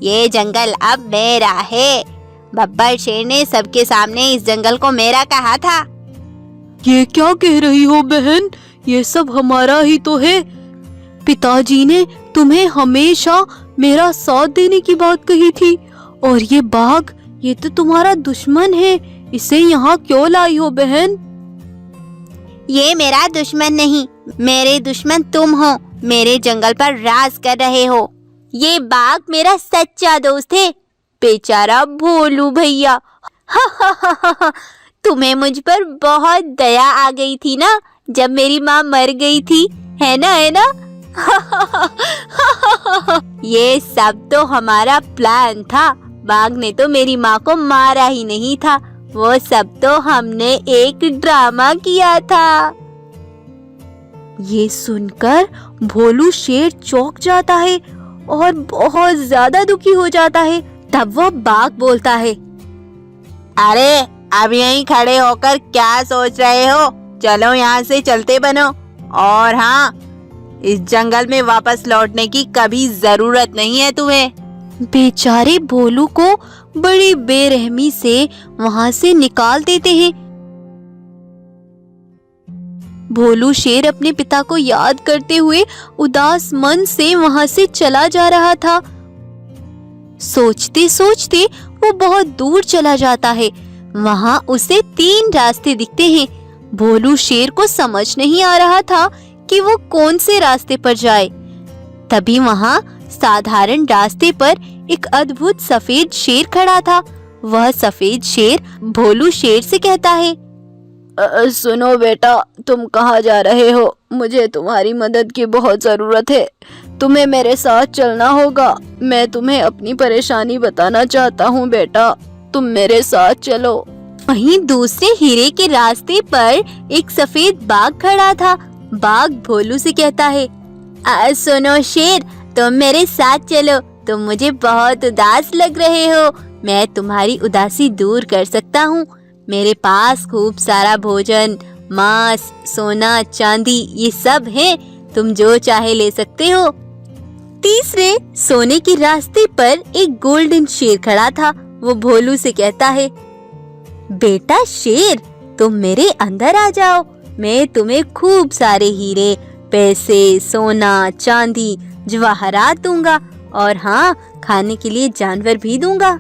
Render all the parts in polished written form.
ये जंगल अब मेरा है। बब्बर शेर ने सबके सामने इस जंगल को मेरा कहा था। ये क्या कह रही हो बहन? ये सब हमारा ही तो है। पिताजी ने तुम्हें हमेशा मेरा साथ देने की बात कही थी, और ये बाघ, ये तो तुम्हारा दुश्मन है। इसे यहाँ क्यों लाई हो बहन? ये मेरा दुश्मन नहीं, मेरे दुश्मन तुम हो। मेरे जंगल पर राज कर रहे हो। ये बाघ मेरा सच्चा दोस्त है। बेचारा भोलू भैया। तुम्हें मुझ पर बहुत दया आ गई थी ना, जब मेरी माँ मर गई थी, है ना, है ना? ये सब तो हमारा प्लान था। बाघ ने तो मेरी माँ को मारा ही नहीं था, वो सब तो हमने एक ड्रामा किया था। ये सुनकर भोलू शेर चौंक जाता है और बहुत ज्यादा दुखी हो जाता है। तब वह बाघ बोलता है, अरे अब यहीं खड़े होकर क्या सोच रहे हो? चलो यहाँ से चलते बनो। और हाँ, इस जंगल में वापस लौटने की कभी जरूरत नहीं है तुम्हें। बेचारे भोलू को बड़ी बेरहमी से वहाँ से निकाल देते हैं। भोलू शेर अपने पिता को याद करते हुए उदास मन से वहाँ से चला जा रहा था। सोचते सोचते वो बहुत दूर चला जाता है। वहाँ उसे 3 रास्ते दिखते हैं। भोलू शेर को समझ नहीं आ रहा था कि वो कौन से रास्ते पर जाए। तभी वहाँ साधारण रास्ते पर एक अद्भुत सफेद शेर खड़ा था। वह सफेद शेर भोलू शेर से कहता है, सुनो बेटा, तुम कहाँ जा रहे हो? मुझे तुम्हारी मदद की बहुत जरूरत है। तुम्हें मेरे साथ चलना होगा। मैं तुम्हें अपनी परेशानी बताना चाहता हूँ बेटा, तुम मेरे साथ चलो। वहीं दूसरे हीरे के रास्ते पर एक सफेद बाघ खड़ा था। बाघ भोलू से कहता है, सुनो शेर, तुम मेरे साथ चलो। तुम मुझे बहुत उदास लग रहे हो। मैं तुम्हारी उदासी दूर कर सकता हूँ। मेरे पास खूब सारा भोजन, मांस, सोना, चांदी, ये सब है। तुम जो चाहे ले सकते हो। तीसरे सोने के रास्ते पर एक गोल्डन शेर खड़ा था। वो भोलू से कहता है, बेटा शेर, तुम मेरे अंदर आ जाओ। मैं तुम्हें खूब सारे हीरे, पैसे, सोना, चांदी, जवाहरात दूंगा, और हाँ, खाने के लिए जानवर भी दूंगा।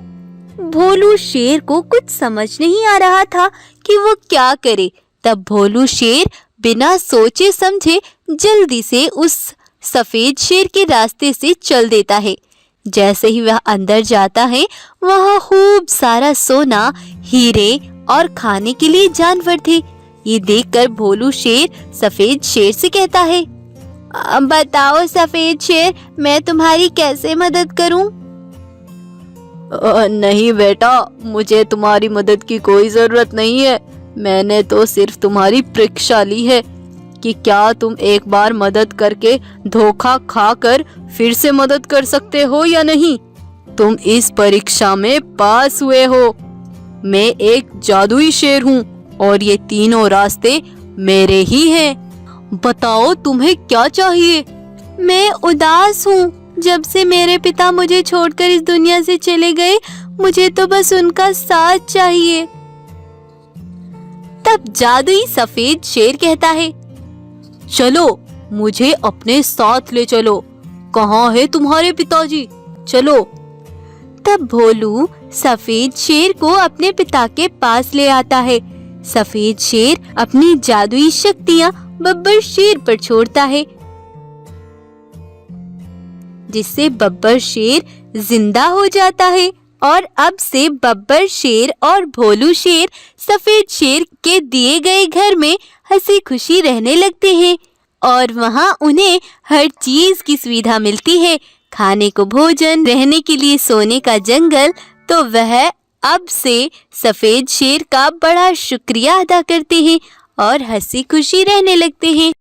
भोलू शेर को कुछ समझ नहीं आ रहा था कि वो क्या करे। तब भोलू शेर बिना सोचे समझे जल्दी से उस सफेद शेर के रास्ते से चल देता है। जैसे ही वह अंदर जाता है, वहाँ खूब सारा सोना, हीरे और खाने के लिए जानवर थे। ये देखकर भोलू शेर सफेद शेर से कहता है, बताओ सफेद शेर, मैं तुम्हारी कैसे मदद करूं? नहीं बेटा, मुझे तुम्हारी मदद की कोई जरूरत नहीं है। मैंने तो सिर्फ तुम्हारी परीक्षा ली है कि क्या तुम एक बार मदद करके धोखा खाकर फिर से मदद कर सकते हो या नहीं। तुम इस परीक्षा में पास हुए हो। मैं एक जादुई शेर हूँ और ये तीनों रास्ते मेरे ही हैं। बताओ तुम्हें क्या चाहिए? मैं उदास हूँ। जब से मेरे पिता मुझे छोड़कर इस दुनिया से चले गए, मुझे तो बस उनका साथ चाहिए। तब जादुई सफेद शेर कहता है, चलो, मुझे अपने साथ ले चलो। कहाँ है तुम्हारे पिताजी? चलो। तब भोलू सफेद शेर को अपने पिता के पास ले आता है। सफेद शेर अपनी जादुई शक्तियाँ बब्बर शेर पर छोड़ता है, जिससे बब्बर शेर जिंदा हो जाता है। और अब से बब्बर शेर और भोलू शेर सफेद शेर के दिए गए घर में हंसी खुशी रहने लगते हैं। और वहाँ उन्हें हर चीज की सुविधा मिलती है, खाने को भोजन, रहने के लिए सोने का जंगल। तो वह अब से सफेद शेर का बड़ा शुक्रिया अदा करते हैं और हंसी खुशी रहने लगते हैं।